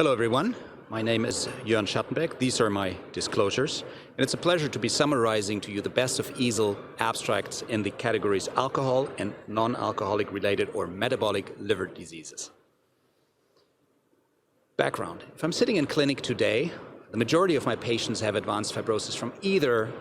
Hello everyone, my name is Jörn Schattenberg. These are my disclosures, and it's a pleasure to be summarizing to you the best of EASL abstracts in the categories alcohol and non-alcoholic related or metabolic liver diseases. Background. If I'm sitting in clinic today, the majority of my patients have advanced fibrosis from either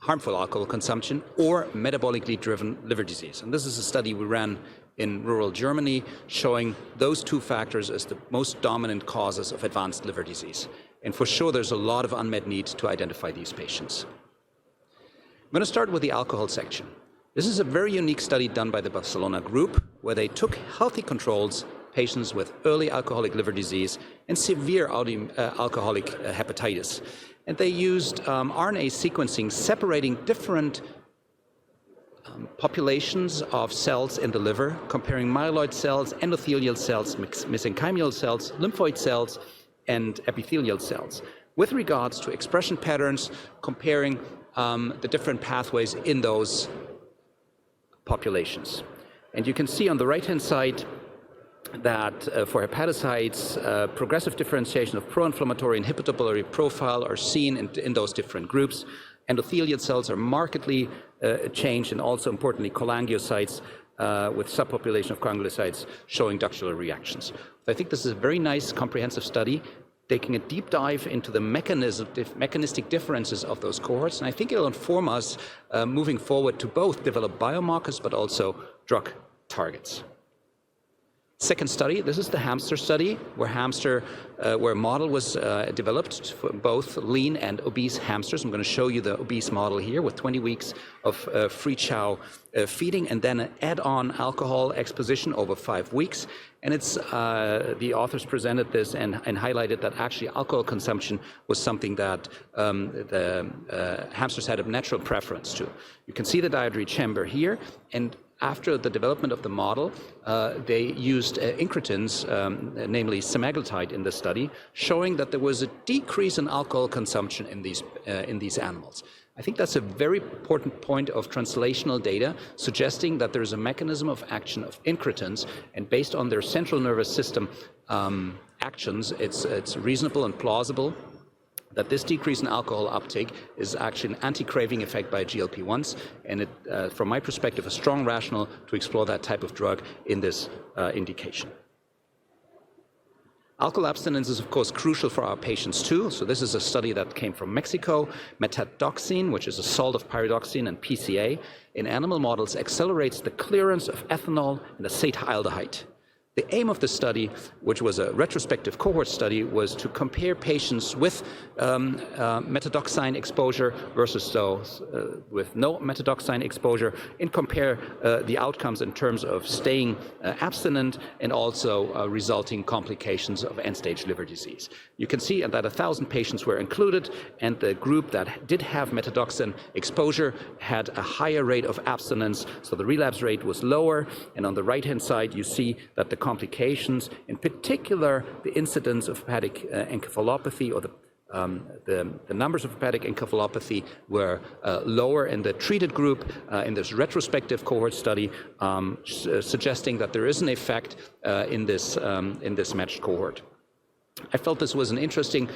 harmful alcohol consumption or metabolically driven liver disease. And this is a study we ran in rural Germany showing those two factors as the most dominant causes of advanced liver disease. And for sure, there's a lot of unmet need to identify these patients. I'm going to start with the alcohol section. This is a very unique study done by the Barcelona group where they took healthy controls, patients with early alcoholic liver disease and severe alcoholic hepatitis. And they used RNA sequencing separating different populations of cells in the liver, comparing myeloid cells, endothelial cells, mesenchymal cells, lymphoid cells, and epithelial cells, with regards to expression patterns, comparing the different pathways in those populations. And you can see on the right-hand side that for hepatocytes, progressive differentiation of pro-inflammatory and inhibitory profile are seen in those different groups. Endothelial cells are markedly changed, and also importantly cholangiocytes with subpopulation of coagulocytes showing ductular reactions. So I think this is a very nice comprehensive study taking a deep dive into the mechanistic differences of those cohorts, and I think it'll inform us moving forward to both develop biomarkers but also drug targets. Second study, this is the hamster study, where a model was developed for both lean and obese hamsters. I'm going to show you the obese model here with 20 weeks of free chow feeding and then an add-on alcohol exposition over 5 weeks. And it's the authors presented this and highlighted that actually alcohol consumption was something that the hamsters had a natural preference to. You can see the dietary chamber here, and after the development of the model, they used incretins, namely semaglutide in the study, showing that there was a decrease in alcohol consumption in these animals. I think that's a very important point of translational data, suggesting that there is a mechanism of action of incretins, and based on their central nervous system actions, it's reasonable and plausible that this decrease in alcohol uptake is actually an anti-craving effect by GLP-1s, and it, from my perspective, a strong rationale to explore that type of drug in this indication. Alcohol abstinence is, of course, crucial for our patients too. So this is a study that came from Mexico. Metabolism, which is a salt of pyridoxine and PCA, in animal models accelerates the clearance of ethanol and acetaldehyde. The aim of the study, which was a retrospective cohort study, was to compare patients with metadoxine exposure versus those with no metadoxine exposure, and compare the outcomes in terms of staying abstinent and also resulting complications of end-stage liver disease. You can see that 1,000 patients were included, and the group that did have metadoxine exposure had a higher rate of abstinence, so the relapse rate was lower. And on the right-hand side, you see that the complications, in particular the incidence of hepatic encephalopathy, or the numbers of hepatic encephalopathy, were lower in the treated group in this retrospective cohort study, suggesting that there is an effect in this matched cohort. I felt this was an interesting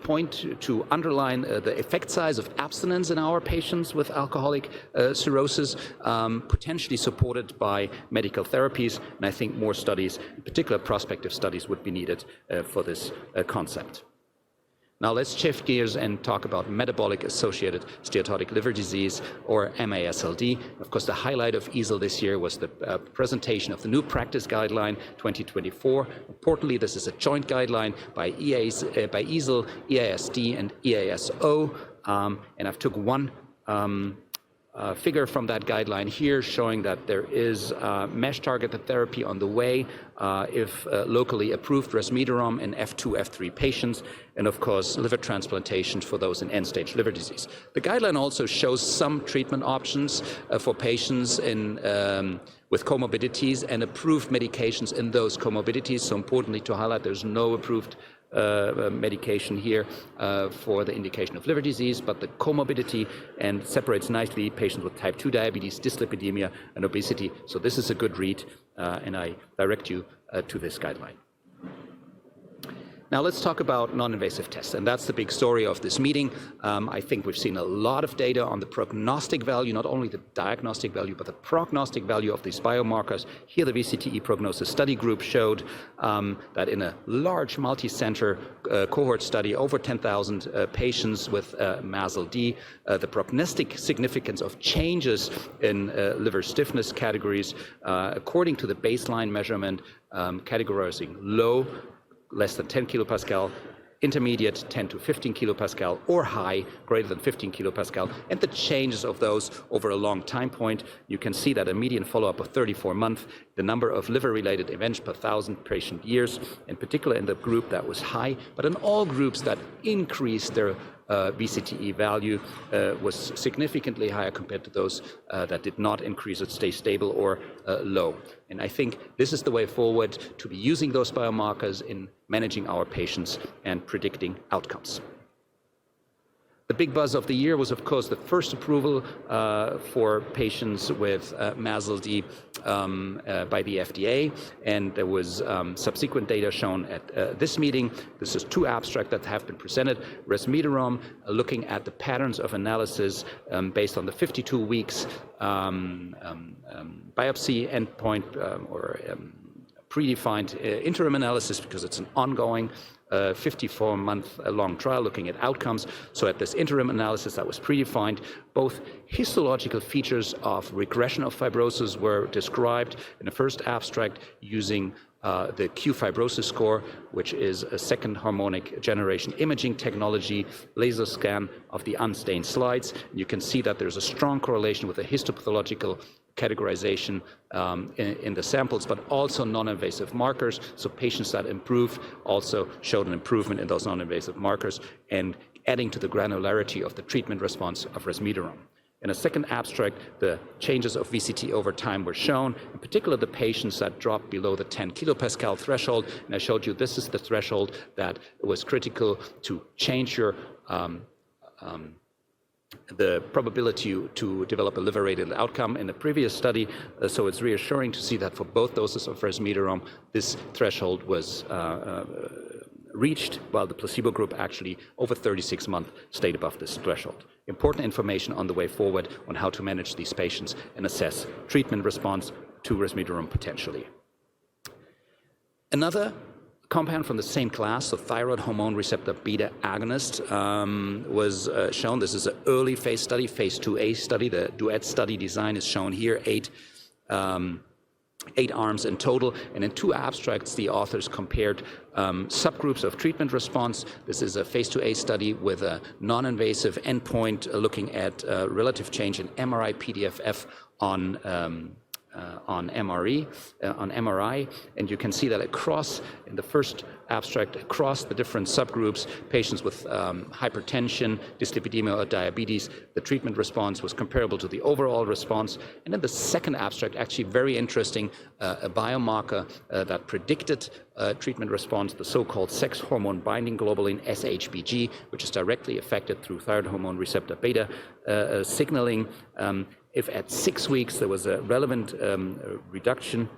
point to underline the effect size of abstinence in our patients with alcoholic cirrhosis, potentially supported by medical therapies, and I think more studies, in particular prospective studies, would be needed for this concept. Now let's shift gears and talk about metabolic-associated steatotic liver disease, or MASLD. Of course, the highlight of EASL this year was the presentation of the new practice guideline 2024. Importantly, this is a joint guideline by EASL, EASD, and EASO. And I've took one figure from that guideline here, showing that there is mesh-targeted therapy on the way if locally approved resmetirom in F2, F3 patients, and of course liver transplantation for those in end-stage liver disease. The guideline also shows some treatment options for patients with comorbidities and approved medications in those comorbidities. So importantly to highlight, there's no approved medication here for the indication of liver disease, but the comorbidity, and separates nicely patients with type 2 diabetes, dyslipidemia, and obesity. So this is a good read, and I direct you to this guideline. Now let's talk about non-invasive tests, and that's the big story of this meeting. I think we've seen a lot of data on the prognostic value, not only the diagnostic value, but the prognostic value of these biomarkers. Here the VCTE prognosis study group showed that in a large multi-center cohort study, over 10,000 patients with MASLD, the prognostic significance of changes in liver stiffness categories, according to the baseline measurement, categorizing low, less than 10 kilopascal, intermediate 10 to 15 kilopascal, or high, greater than 15 kilopascal, and the changes of those over a long time point. You can see that a median follow-up of 34 months, the number of liver-related events per 1,000 patient years, in particular in the group that was high, but in all groups that increased their VCTE value was significantly higher compared to those that did not increase or stay stable or low. And I think this is the way forward to be using those biomarkers in managing our patients and predicting outcomes. The big buzz of the year was, of course, the first approval for patients with MASLD by the FDA, and there was subsequent data shown at this meeting. This is 2 abstracts that have been presented. Resmetirom, looking at the patterns of analysis based on the 52 weeks biopsy endpoint or predefined interim analysis, because it's an ongoing 54-month-long trial looking at outcomes. So at this interim analysis that was predefined, both histological features of regression of fibrosis were described in the first abstract using the Q fibrosis score, which is a second harmonic generation imaging technology, laser scan of the unstained slides. You can see that there's a strong correlation with the histopathological categorization in the samples, but also non-invasive markers. So patients that improved also showed an improvement in those non-invasive markers, and adding to the granularity of the treatment response of resmetirom. In a second abstract, the changes of VCT over time were shown, in particular the patients that dropped below the 10 kilopascal threshold. And I showed you this is the threshold that was critical to change your the probability to develop a liver-related outcome in the previous study. So it's reassuring to see that for both doses of resmetirom, this threshold was reached, while the placebo group actually over 36 months stayed above this threshold. Important information on the way forward on how to manage these patients and assess treatment response to resmetirom potentially. Another compound from the same class, so thyroid hormone receptor beta agonist, was shown. This is an early phase study, phase 2A study. The duet study design is shown here, 8 arms in total, and in 2 abstracts, the authors compared subgroups of treatment response. This is a phase 2A study with a non-invasive endpoint looking at relative change in MRI-PDFF on MRI, and you can see that across, in the first abstract, across the different subgroups, patients with hypertension, dyslipidemia, or diabetes, the treatment response was comparable to the overall response. And then the second abstract, actually very interesting, a biomarker that predicted treatment response, the so-called sex hormone binding globulin, SHBG, which is directly affected through thyroid hormone receptor beta signaling. If at 6 weeks there was a relevant reduction,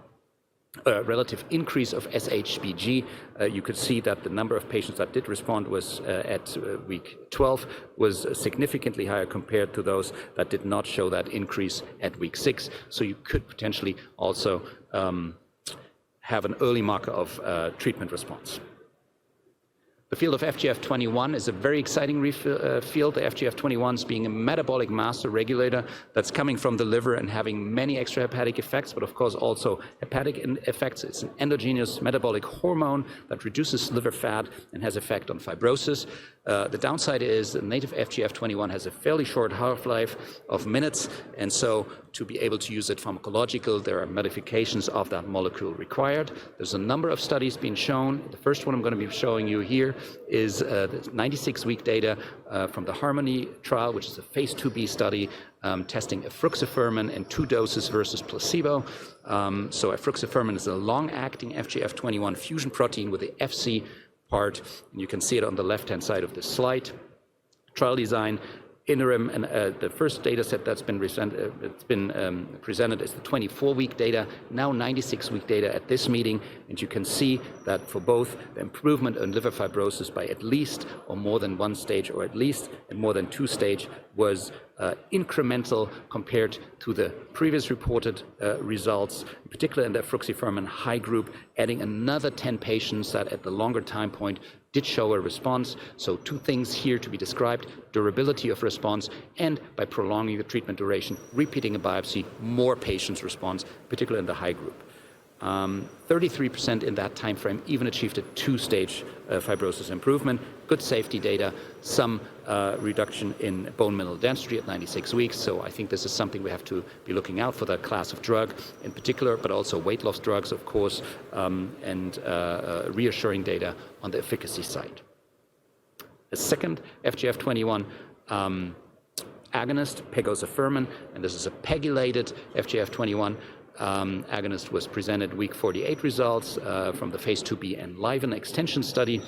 relative increase of SHBG, you could see that the number of patients that did respond was at week 12 was significantly higher compared to those that did not show that increase at week 6. So you could potentially also have an early marker of treatment response. The field of FGF21 is a very exciting field. The FGF21s being a metabolic master regulator that's coming from the liver and having many extrahepatic effects, but of course also hepatic effects. It's an endogenous metabolic hormone that reduces liver fat and has effect on fibrosis. The downside is the native FGF21 has a fairly short half-life of minutes, and so to be able to use it pharmacological, there are modifications of that molecule required. There's a number of studies being shown. The first one I'm going to be showing you here is the 96-week data from the Harmony trial, which is a phase 2B study testing efruxifermin in 2 doses versus placebo. So efruxifermin is a long-acting FGF21 fusion protein with the FC part, and you can see it on the left-hand side of this slide. Trial design, interim, and the first data set that's been presented is the 24-week data, now 96-week data at this meeting, and you can see that for both the improvement in liver fibrosis by at least or more than one stage, or at least and more than two stage, was incremental compared to the previous reported results, in particular in the efruxifermin high group, adding another 10 patients that at the longer time point did show a response. So two things here to be described: durability of response, and by prolonging the treatment duration, repeating a biopsy, more patients respond, particularly in the high group. 33% in that time frame even achieved a two-stage fibrosis improvement. Good safety data, some reduction in bone mineral density at 96 weeks. So I think this is something we have to be looking out for, that class of drug in particular, but also weight loss drugs, of course, and reassuring data on the efficacy side. A second FGF21 agonist, pegozafermin, and this is a pegylated FGF21 agonist, was presented week 48 results from the phase 2b ENLIVEN extension study.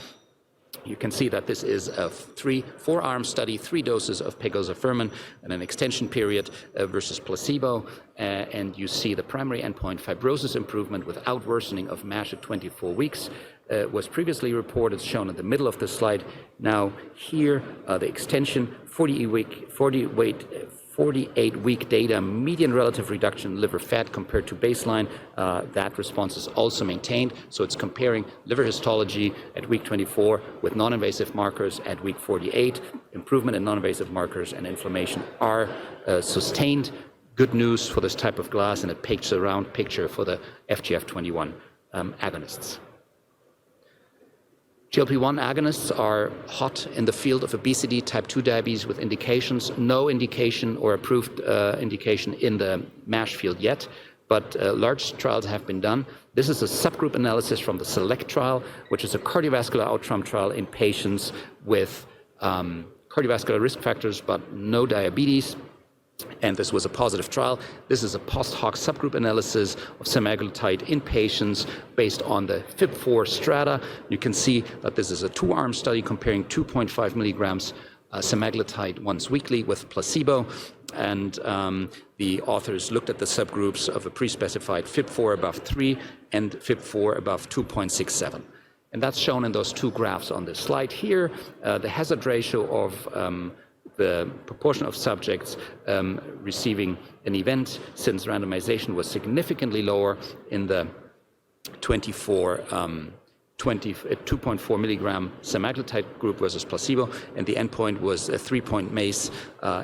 You can see that this is a four-arm study, 3 doses of pegozafermin and an extension period versus placebo. And you see the primary endpoint, fibrosis improvement without worsening of MASH at 24 weeks, was previously reported, shown in the middle of the slide. Now here, the extension, 48-week data, median relative reduction in liver fat compared to baseline. That response is also maintained. So it's comparing liver histology at week 24 with non-invasive markers at week 48. Improvement in non-invasive markers and inflammation are sustained. Good news for this type of glass, and it paints a round picture for the FGF21 agonists. GLP-1 agonists are hot in the field of obesity, type 2 diabetes with indications. No indication or approved indication in the MASH field yet, but large trials have been done. This is a subgroup analysis from the SELECT trial, which is a cardiovascular outcome trial in patients with cardiovascular risk factors but no diabetes. And this was a positive trial. This is a post-hoc subgroup analysis of semaglutide in patients based on the FIB-4 strata. You can see that this is a 2-arm study comparing 2.5 milligrams semaglutide once weekly with placebo. And the authors looked at the subgroups of a pre-specified FIB-4 above 3 and FIB-4 above 2.67. And that's shown in those two graphs on this slide here. The hazard ratio of the proportion of subjects receiving an event since randomization was significantly lower in the 2.4 milligram semaglutide group versus placebo, and the endpoint was a 3-point MACE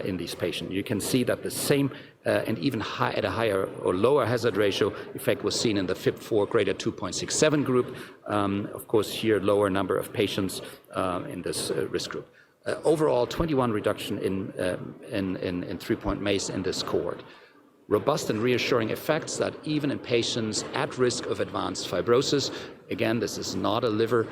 in these patients. You can see that the same and even at a higher or lower hazard ratio effect was seen in the FIB-4 greater 2.67 group. Of course, here lower number of patients in this risk group. Overall, 21 reduction in 3-point MACE in this cohort. Robust and reassuring effects that even in patients at risk of advanced fibrosis, again, this is not a liver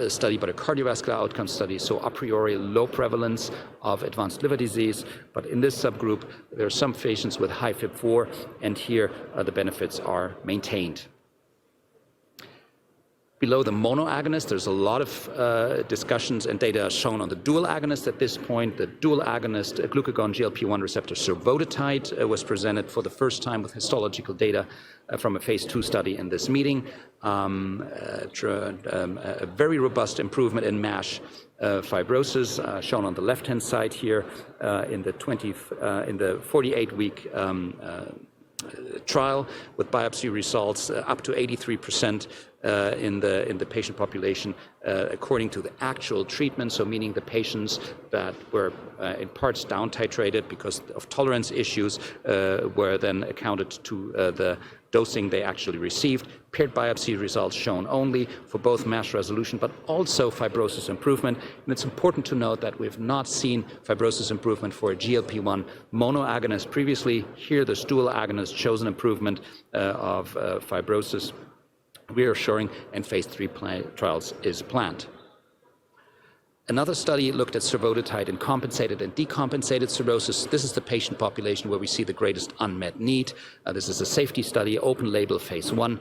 study, but a cardiovascular outcome study, so a priori low prevalence of advanced liver disease. But in this subgroup, there are some patients with high FIB-4, and here the benefits are maintained. Below the monoagonist, there's a lot of discussions and data shown on the dual agonist at this point. The dual agonist glucagon GLP-1 receptor survodutide was presented for the first time with histological data from a phase 2 study in this meeting. A very robust improvement in MASH fibrosis, shown on the left-hand side here in the 48-week trial with biopsy results up to 83% in the patient population according to the actual treatment, so meaning the patients that were in parts down titrated because of tolerance issues were then accounted to the dosing they actually received. Paired biopsy results shown only for both MASH resolution but also fibrosis improvement. And it's important to note that we've not seen fibrosis improvement for a GLP-1 monoagonist previously. Here, this dual agonist shows an improvement of fibrosis, reassuring, and phase 3 trials is planned. Another study looked at survodutide in compensated and decompensated cirrhosis. This is the patient population where we see the greatest unmet need. This is a safety study, open label phase 1,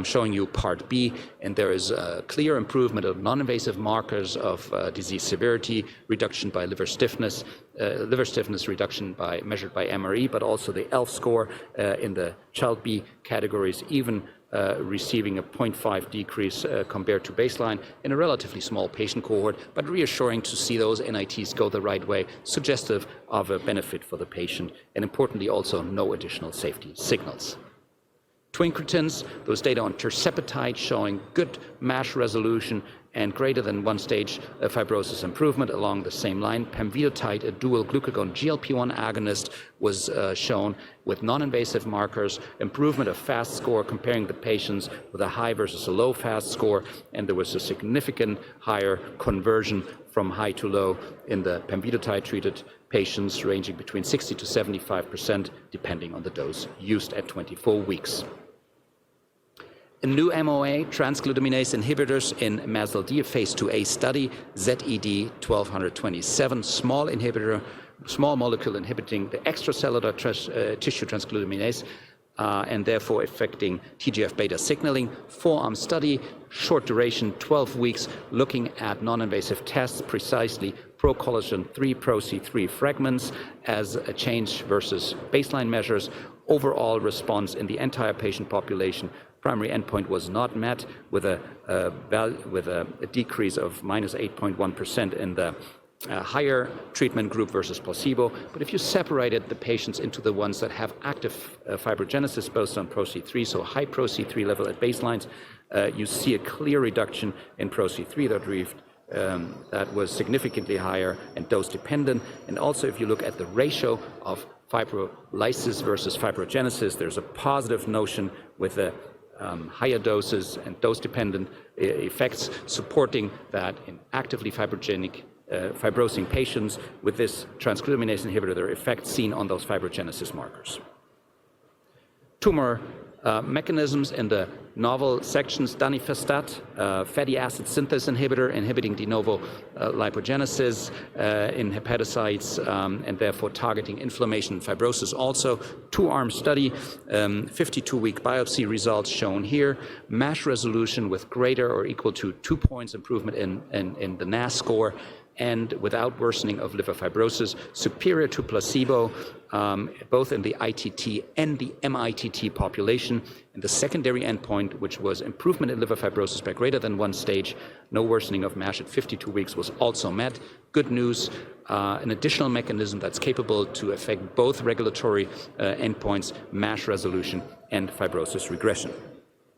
showing you part B, and there is a clear improvement of non-invasive markers of disease severity, reduction by liver stiffness, liver stiffness reduction measured by MRE, but also the ELF score in the child B categories, even receiving a 0.5 decrease compared to baseline in a relatively small patient cohort, but reassuring to see those NITs go the right way, suggestive of a benefit for the patient, and importantly also no additional safety signals. Twincretins, those data on tirzepatide showing good MASH resolution and greater than one stage fibrosis improvement along the same line. Pemvidutide, a dual glucagon GLP-1 agonist, was shown with non-invasive markers, improvement of FAST score comparing the patients with a high versus a low FAST score, and there was a significant higher conversion from high to low in the pemvidutide-treated patients, ranging between 60 to 75%, depending on the dose used at 24 weeks. A new MOA, transglutaminase inhibitors in MASLD, a phase 2a study, ZED 1227, small molecule inhibiting the extracellular tissue transglutaminase, and therefore affecting TGF-beta signaling. 4-arm study, short duration, 12 weeks, looking at non-invasive tests, precisely procollagen 3, pro-C3 fragments as a change versus baseline measures. Overall response in the entire patient population. Primary endpoint was not met with a decrease of minus 8.1% in the higher treatment group versus placebo. But if you separated the patients into the ones that have active fibrogenesis based on pro-C3, so high pro-C3 level at baselines, you see a clear reduction in pro-C3 that was significantly higher and dose dependent. And also if you look at the ratio of fibrolysis versus fibrogenesis, there's a positive notion with the higher doses and dose-dependent effects supporting that in actively fibrosing patients with this transglutaminase inhibitor, there are effects seen on those fibrogenesis markers. Tumor mechanisms in the novel sections, danifestat, fatty acid synthase inhibitor, inhibiting de novo lipogenesis in hepatocytes and therefore targeting inflammation and fibrosis. Also, 2-arm study, 52-week biopsy results shown here, MASH resolution with greater or equal to 2 points improvement in the NAS score, and without worsening of liver fibrosis, superior to placebo, both in the ITT and the MITT population. And the secondary endpoint, which was improvement in liver fibrosis by greater than one stage, no worsening of MASH at 52 weeks, was also met. Good news, an additional mechanism that's capable to affect both regulatory endpoints, MASH resolution and fibrosis regression.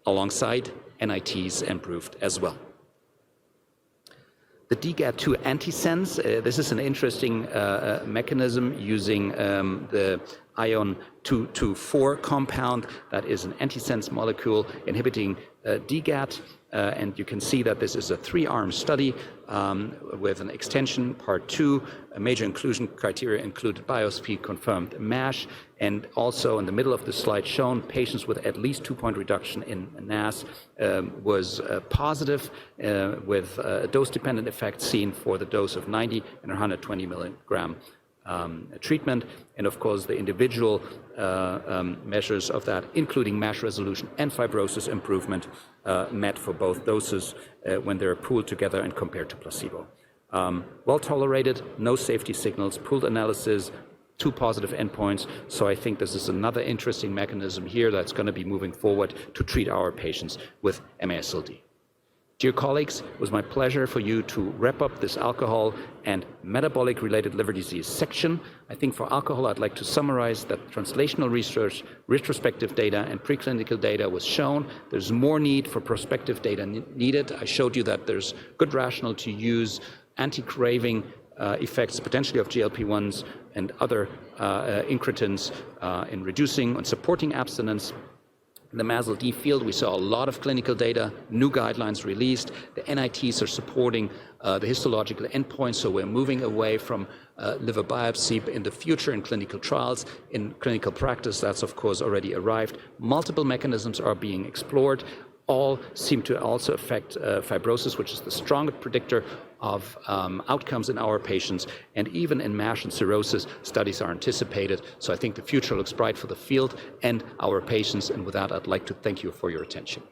Alongside, NITs improved as well. The DGAT2 antisense, this is an interesting mechanism using the ion 224 compound that is an antisense molecule inhibiting DGAT. And you can see that this is a 3-arm study with an extension, part 2. A major inclusion criteria included biopsy confirmed MASH, and also in the middle of the slide shown, patients with at least 2-point reduction in NAS was positive with a dose-dependent effect seen for the dose of 90 and 120 milligram treatment, and of course the individual measures of that, including MASH resolution and fibrosis improvement, met for both doses when they're pooled together and compared to placebo. Well tolerated, no safety signals, pooled analysis, 2 positive endpoints. So I think this is another interesting mechanism here that's going to be moving forward to treat our patients with MASLD. Dear colleagues, it was my pleasure for you to wrap up this alcohol and metabolic-related liver disease section. I think for alcohol, I'd like to summarize that translational research, retrospective data, and preclinical data was shown. There's more need for prospective data needed. I showed you that there's good rationale to use anti-craving effects, potentially of GLP-1s and other incretins in reducing and supporting abstinence. In the MASLD field, we saw a lot of clinical data, new guidelines released. The NITs are supporting the histological endpoints, so we're moving away from liver biopsy in the future in clinical trials. In clinical practice, that's of course already arrived. Multiple mechanisms are being explored. All seem to also affect fibrosis, which is the strongest predictor of outcomes in our patients. And even in MASH and cirrhosis, studies are anticipated. So I think the future looks bright for the field and our patients. And with that, I'd like to thank you for your attention.